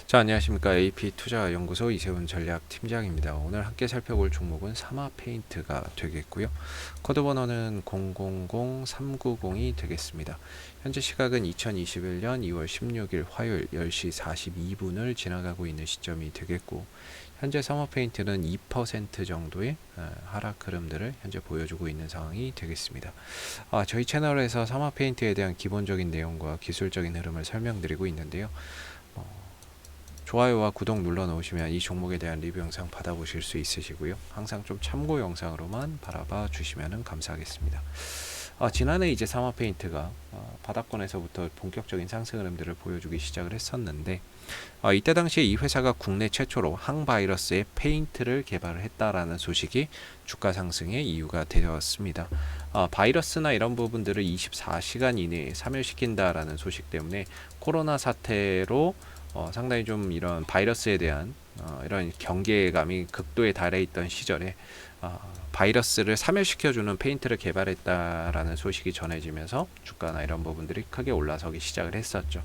자, 안녕하십니까. AP투자연구소 이세훈 전략팀장입니다. 오늘 함께 살펴볼 종목은 사마페인트가 되겠고요. 코드 번호는 000390이 되겠습니다. 현재 시각은 2021년 2월 16일 화요일 10시 42분을 지나가고 있는 시점이 되겠고, 현재 사마페인트는 2% 정도의 하락 흐름들을 현재 보여주고 있는 상황이 되겠습니다. 저희 채널에서 사마페인트에 대한 기본적인 내용과 기술적인 흐름을 설명드리고 있는데요. 좋아요와 구독 눌러 놓으시면 이 종목에 대한 리뷰 영상 받아보실 수 있으시고요. 항상 좀 참고 영상으로만 바라봐 주시면 감사하겠습니다. 지난해 이제 사마페인트가 바닥권에서부터 본격적인 상승 흐름들을 보여주기 시작을 했었는데, 이때 당시에 이 회사가 국내 최초로 항바이러스의 페인트를 개발을 했다라는 소식이 주가 상승의 이유가 되었습니다. 바이러스나 이런 부분들을 24시간 이내에 사멸시킨다라는 소식 때문에 코로나 사태로 상당히 좀 이런 바이러스에 대한 이런 경계감이 극도에 달해 있던 시절에 바이러스를 사멸시켜주는 페인트를 개발했다라는 소식이 전해지면서 주가나 이런 부분들이 크게 올라서기 시작을 했었죠.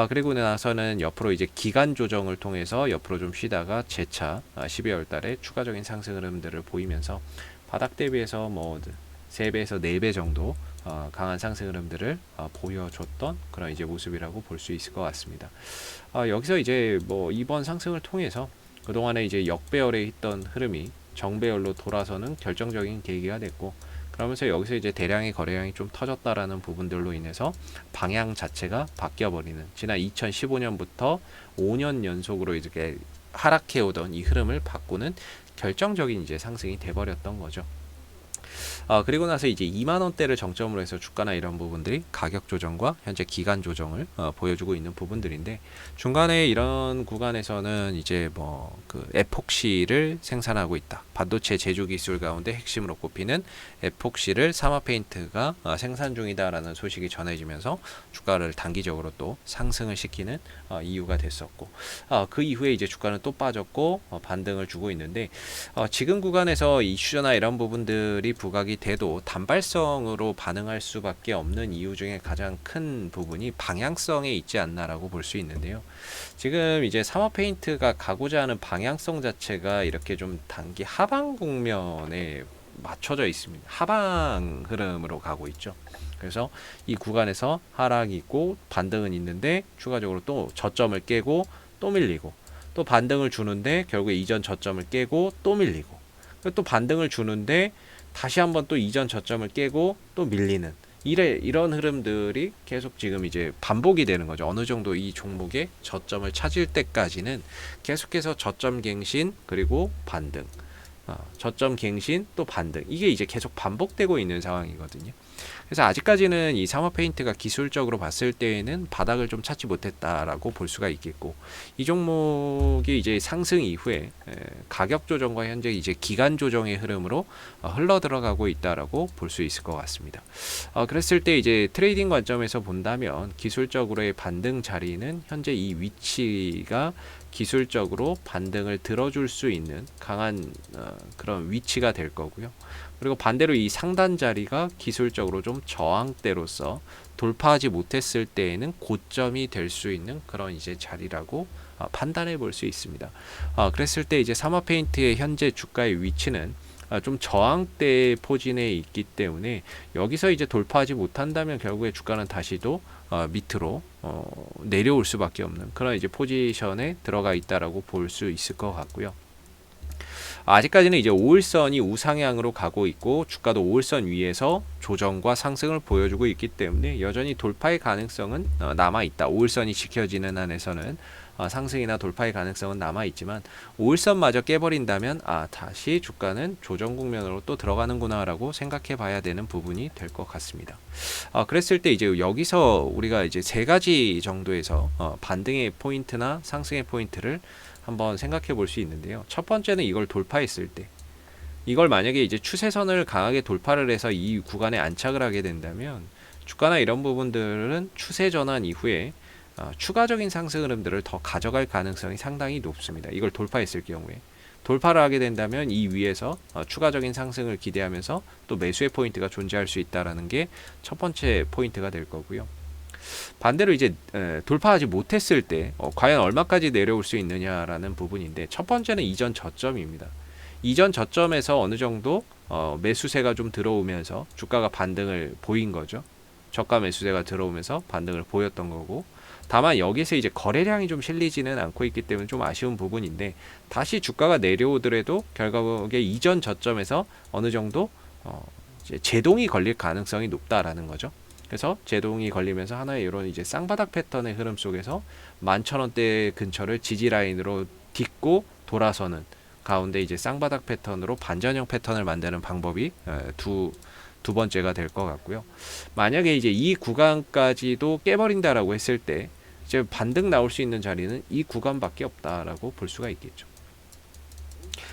그리고 나서는 옆으로 이제 기간 조정을 통해서 옆으로 좀 쉬다가 재차 12월 달에 추가적인 상승 흐름들을 보이면서 바닥 대비해서 뭐 3배에서 4배 정도 강한 상승 흐름들을 보여줬던 그런 이제 모습이라고 볼 수 있을 것 같습니다. 여기서 이제 뭐 이번 상승을 통해서 그동안에 이제 역배열에 있던 흐름이 정배열로 돌아서는 결정적인 계기가 됐고, 그러면서 여기서 이제 대량의 거래량이 좀 터졌다라는 부분들로 인해서 방향 자체가 바뀌어버리는, 지난 2015년부터 5년 연속으로 이렇게 하락해오던 이 흐름을 바꾸는 결정적인 이제 상승이 돼버렸던 거죠. 그리고 나서 이제 2만 원대를 정점으로 해서 주가나 이런 부분들이 가격 조정과 현재 기간 조정을 보여주고 있는 부분들인데, 중간에 이런 구간에서는 이제 뭐 그 에폭시를 생산하고 있다. 반도체 제조 기술 가운데 핵심으로 꼽히는 에폭시를 사마페인트가 생산 중이다라는 소식이 전해지면서 주가를 단기적으로 또 상승을 시키는 이유가 됐었고, 그 이후에 이제 주가는 또 빠졌고 반등을 주고 있는데, 지금 구간에서 이슈나 이런 부분들이 부각이 돼도 단발성으로 반응할 수밖에 없는 이유 중에 가장 큰 부분이 방향성에 있지 않나라고 볼 수 있는데요. 지금 이제 사마페인트가 가고자 하는 방향성 자체가 이렇게 좀 단기 하방 국면에 맞춰져 있습니다. 하방 흐름으로 가고 있죠. 그래서 이 구간에서 하락이 있고 반등은 있는데 추가적으로 또 저점을 깨고 또 밀리고, 또 반등을 주는데 결국에 이전 저점을 깨고 또 밀리고, 또 반등을 주는데 다시 한번 또 이전 저점을 깨고 또 밀리는, 이런 흐름들이 계속 지금 이제 반복이 되는 거죠. 어느 정도 이 종목의 저점을 찾을 때까지는 계속해서 저점 갱신 그리고 반등, 저점 갱신 또 반등, 이게 이제 계속 반복되고 있는 상황이거든요. 그래서 아직까지는 이 사마페인트가 기술적으로 봤을 때에는 바닥을 좀 찾지 못했다라고 볼 수가 있겠고, 이 종목이 이제 상승 이후에 가격 조정과 현재 이제 기간 조정의 흐름으로 흘러 들어가고 있다라고 볼 수 있을 것 같습니다. 그랬을 때 이제 트레이딩 관점에서 본다면 기술적으로의 반등 자리는 현재 이 위치가 기술적으로 반등을 들어줄 수 있는 강한 그런 위치가 될 거고요. 그리고 반대로 이 상단 자리가 기술적으로 좀 저항대로서 돌파하지 못했을 때에는 고점이 될 수 있는 그런 이제 자리라고 판단해 볼 수 있습니다. 그랬을 때 이제 사마페인트의 현재 주가의 위치는 좀 저항대 포진에 있기 때문에 여기서 이제 돌파하지 못한다면 결국에 주가는 다시도 밑으로 내려올 수밖에 없는 그런 이제 포지션에 들어가 있다라고 볼 수 있을 것 같고요. 아직까지는 이제 5일선이 우상향으로 가고 있고 주가도 5일선 위에서 조정과 상승을 보여주고 있기 때문에 여전히 돌파의 가능성은 남아있다. 5일선이 지켜지는 한에서는 상승이나 돌파의 가능성은 남아있지만 5일선마저 깨버린다면 다시 주가는 조정 국면으로 또 들어가는구나 라고 생각해 봐야 되는 부분이 될 것 같습니다. 그랬을 때 이제 여기서 우리가 이제 3가지 정도에서 반등의 포인트나 상승의 포인트를 한번 생각해 볼 수 있는데요. 첫 번째는 이걸 돌파했을 때, 이걸 만약에 이제 추세선을 강하게 돌파를 해서 이 구간에 안착을 하게 된다면 주가나 이런 부분들은 추세 전환 이후에 추가적인 상승 흐름들을 더 가져갈 가능성이 상당히 높습니다. 이걸 돌파했을 경우에 돌파를 하게 된다면 이 위에서 추가적인 상승을 기대하면서 또 매수의 포인트가 존재할 수 있다는 게 첫 번째 포인트가 될 거고요. 반대로 이제 돌파하지 못했을 때 과연 얼마까지 내려올 수 있느냐라는 부분인데, 첫 번째는 이전 저점입니다. 이전 저점에서 어느 정도 매수세가 좀 들어오면서 주가가 반등을 보인 거죠. 저가 매수세가 들어오면서 반등을 보였던 거고, 다만 여기서 이제 거래량이 좀 실리지는 않고 있기 때문에 좀 아쉬운 부분인데, 다시 주가가 내려오더라도 결국에 이전 저점에서 어느 정도 이제 제동이 걸릴 가능성이 높다라는 거죠. 그래서 제동이 걸리면서 하나의 이런 이제 쌍바닥 패턴의 흐름 속에서 11,000원대 근처를 지지 라인으로 딛고 돌아서는 가운데 이제 쌍바닥 패턴으로 반전형 패턴을 만드는 방법이 두 번째가 될 것 같고요. 만약에 이제 이 구간까지도 깨버린다라고 했을 때 이제 반등 나올 수 있는 자리는 이 구간밖에 없다라고 볼 수가 있겠죠.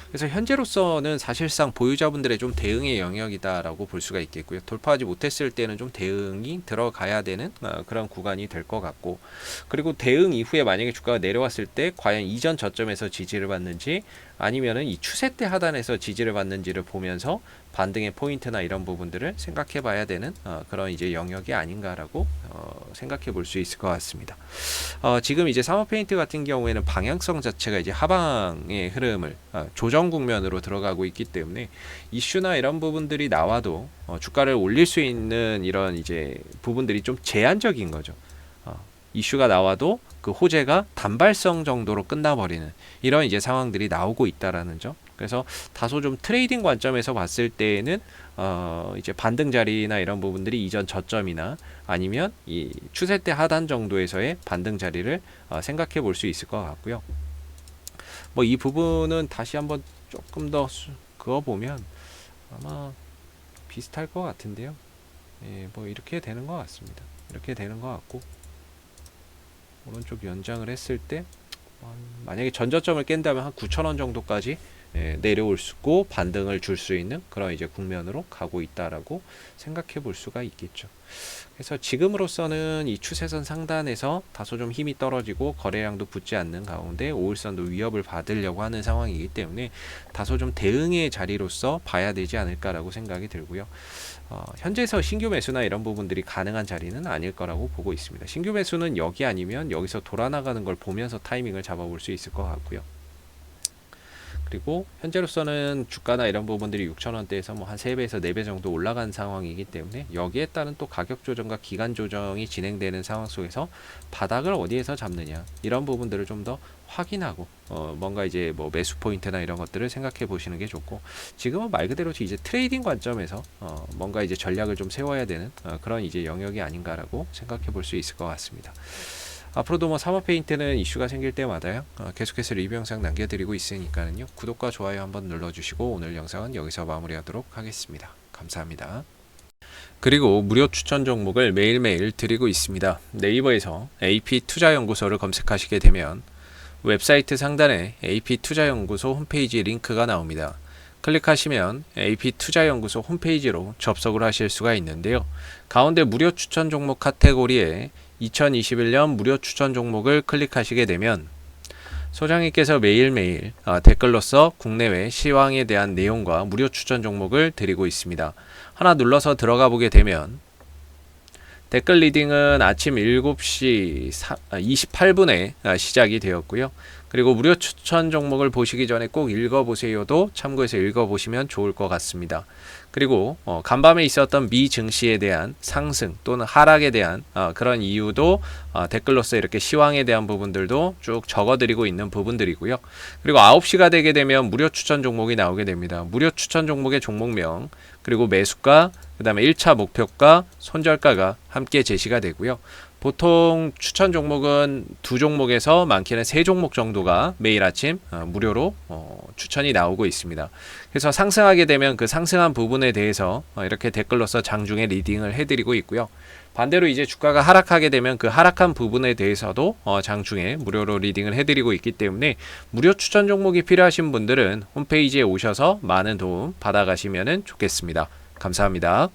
그래서 현재로서는 사실상 보유자분들의 좀 대응의 영역이다라고 볼 수가 있겠고요. 돌파하지 못했을 때는 좀 대응이 들어가야 되는 그런 구간이 될 것 같고, 그리고 대응 이후에 만약에 주가가 내려왔을 때 과연 이전 저점에서 지지를 받는지 아니면은 이 추세 때 하단에서 지지를 받는지를 보면서 반등의 포인트나 이런 부분들을 생각해 봐야 되는 그런 이제 영역이 아닌가라고 생각해 볼 수 있을 것 같습니다. 지금 이제 사모페인트 같은 경우에는 방향성 자체가 이제 하방의 흐름을 조정 국면으로 들어가고 있기 때문에 이슈나 이런 부분들이 나와도 주가를 올릴 수 있는 이런 이제 부분들이 좀 제한적인 거죠. 이슈가 나와도 그 호재가 단발성 정도로 끝나버리는 이런 이제 상황들이 나오고 있다라는 점. 그래서 다소 좀 트레이딩 관점에서 봤을 때에는 이제 반등 자리나 이런 부분들이 이전 저점이나 아니면 이 추세 때 하단 정도에서의 반등 자리를 생각해 볼 수 있을 것 같고요. 뭐 이 부분은 다시 한번 조금 더 그어 보면 아마 비슷할 것 같은데요. 예, 뭐 이렇게 되는 것 같습니다. 이렇게 되는 것 같고, 오른쪽 연장을 했을 때 만약에 전저점을 깬다면 한 9,000원 정도까지 내려올 수 있고 반등을 줄 수 있는 그런 이제 국면으로 가고 있다라고 생각해 볼 수가 있겠죠. 그래서 지금으로서는 이 추세선 상단에서 다소 좀 힘이 떨어지고 거래량도 붙지 않는 가운데 5일선도 위협을 받으려고 하는 상황이기 때문에 다소 좀 대응의 자리로서 봐야 되지 않을까라고 생각이 들고요. 현재에서 신규 매수나 이런 부분들이 가능한 자리는 아닐 거라고 보고 있습니다. 신규 매수는 여기 아니면 여기서 돌아나가는 걸 보면서 타이밍을 잡아볼 수 있을 것 같고요. 그리고 현재로서는 주가나 이런 부분들이 6,000원대에서 뭐 한 3배에서 4배 정도 올라간 상황이기 때문에 여기에 따른 또 가격 조정과 기간 조정이 진행되는 상황 속에서 바닥을 어디에서 잡느냐 이런 부분들을 좀 더 확인하고 뭔가 이제 뭐 매수 포인트나 이런 것들을 생각해 보시는 게 좋고, 지금은 말 그대로 이제 트레이딩 관점에서 뭔가 이제 전략을 좀 세워야 되는 그런 이제 영역이 아닌가라고 생각해 볼 수 있을 것 같습니다. 앞으로도 뭐 사모페인트는 이슈가 생길 때마다요 계속해서 리뷰 영상 남겨드리고 있으니까요 구독과 좋아요 한번 눌러주시고 오늘 영상은 여기서 마무리하도록 하겠습니다. 감사합니다. 그리고 무료 추천 종목을 매일매일 드리고 있습니다. 네이버에서 AP투자연구소를 검색하시게 되면 웹사이트 상단에 AP투자연구소 홈페이지 링크가 나옵니다. 클릭하시면 AP투자연구소 홈페이지로 접속을 하실 수가 있는데요. 가운데 무료 추천 종목 카테고리에 2021년 무료 추천 종목을 클릭하시게 되면 소장님께서 매일매일 댓글로서 국내외 시황에 대한 내용과 무료 추천 종목을 드리고 있습니다. 하나 눌러서 들어가 보게 되면 댓글 리딩은 아침 7시 28분에 시작이 되었고요. 그리고 무료 추천 종목을 보시기 전에 꼭 읽어보세요도 참고해서 읽어보시면 좋을 것 같습니다. 그리고 간밤에 있었던 미 증시에 대한 상승 또는 하락에 대한 그런 이유도 댓글로서 이렇게 시황에 대한 부분들도 쭉 적어드리고 있는 부분들이고요. 그리고 9시가 되게 되면 무료 추천 종목이 나오게 됩니다. 무료 추천 종목의 종목명 그리고 매수가 그 다음에 1차 목표가 손절가가 함께 제시가 되고요. 보통 추천 종목은 2종목에서 많게는 3종목 정도가 매일 아침 무료로 추천이 나오고 있습니다. 그래서 상승하게 되면 그 상승한 부분에 대해서 이렇게 댓글로서 장중에 리딩을 해드리고 있고요. 반대로 이제 주가가 하락하게 되면 그 하락한 부분에 대해서도 장중에 무료로 리딩을 해드리고 있기 때문에 무료 추천 종목이 필요하신 분들은 홈페이지에 오셔서 많은 도움 받아가시면 좋겠습니다. 감사합니다.